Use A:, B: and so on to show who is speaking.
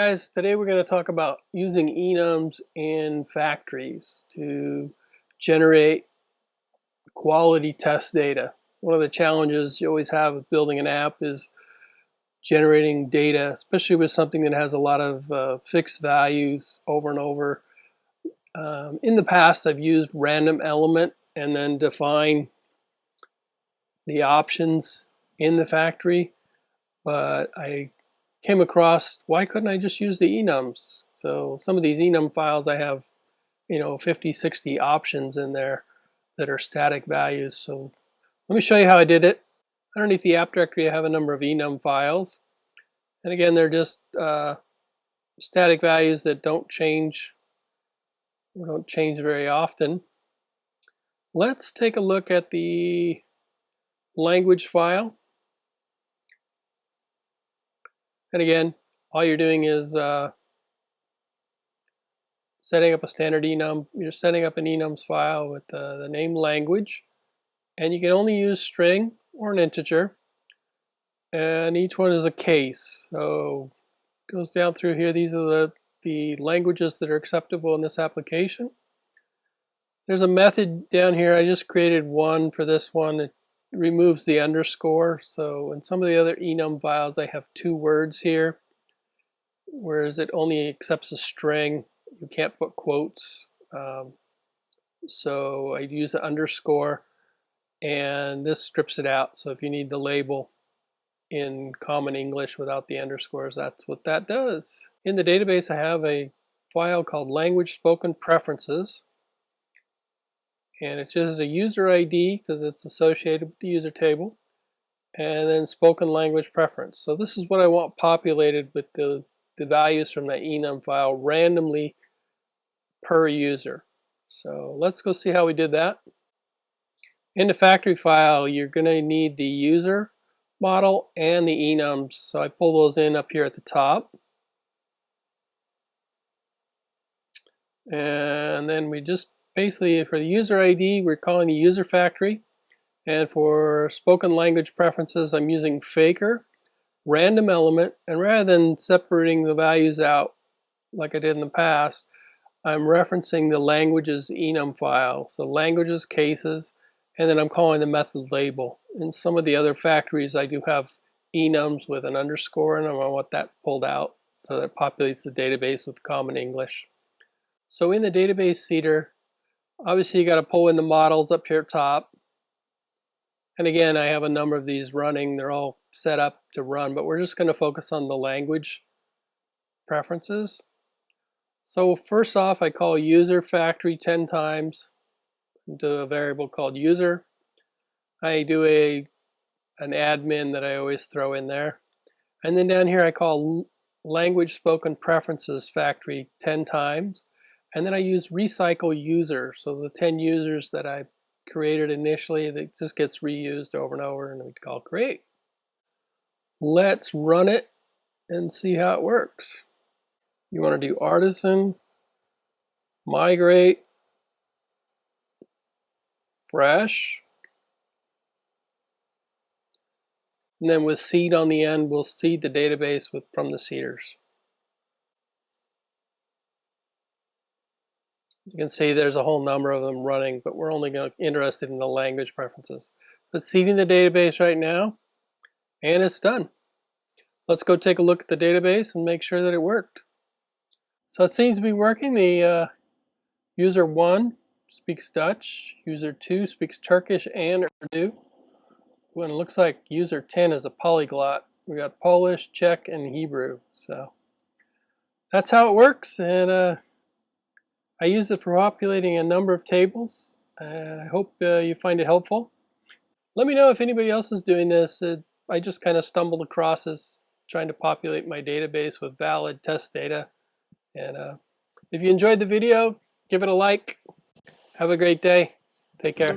A: guys, today we're going to talk about using enums in factories to generate quality test data. One of the challenges you always have with building an app is generating data, especially with something that has a lot of fixed values over and over. In the past, I've used random element and then define the options in the factory, but I came across, why couldn't I just use the enums? So some of these enum files, I have 50, 60 options in there that are static values. So let me show you how I did it. Underneath the app directory, I have a number of enum files, and again, they're just static values that don't change very often. Let's take a look at the language file. And again, all you're doing is setting up a standard enum. You're setting up an enums file with the name language, and you can only use string or an integer, and each one is a case. So it goes down through here. These are the languages that are acceptable in this application. There's a method down here. I just created one for this one. It removes the underscore. So in some of the other enum files, I have 2 words here, whereas it only accepts a string. You can't put quotes. So I use the underscore, and this strips it out. So if you need the label in common English without the underscores, that's what that does. In the database, I have a file called language spoken preferences. And it's just a user ID because it's associated with the user table, and then spoken language preference. So this is what I want populated with the values from that enum file randomly per user. So let's go see how we did that. In the factory file, you're going to need the user model and the enums. So I pull those in up here at the top. And then we just basically, for the user ID, we're calling the user factory. And for spoken language preferences, I'm using faker, random element, and rather than separating the values out like I did in the past, I'm referencing the languages enum file. So languages, cases, and then I'm calling the method label. In some of the other factories, I do have enums with an underscore, and I want that pulled out so that it populates the database with common English. So in the database seeder, obviously you got to pull in the models up here top. And again, I have a number of these running. They're all set up to run, but we're just going to focus on the language preferences. So first off, I call user factory 10 times into a variable called user. I do an admin that I always throw in there. And then down here I call language spoken preferences factory 10 times. And then I use recycle user. So the 10 users that I created initially, that just gets reused over and over, and we call create. Let's run it and see how it works. You want to do artisan, migrate, fresh, and then with seed on the end, we'll seed the database from the seeders. You can see there's a whole number of them running, but we're only interested in the language preferences. Let's seeding the database right now, and it's done. Let's go take a look at the database and make sure that it worked. So it seems to be working. The user 1 speaks Dutch, user 2 speaks Turkish and Urdu. When it looks like user 10 is a polyglot. We got Polish, Czech, and Hebrew. So that's how it works, and I use it for populating a number of tables. I hope you find it helpful. Let me know if anybody else is doing this. I just kind of stumbled across this trying to populate my database with valid test data. And if you enjoyed the video, give it a like. Have a great day. Take care.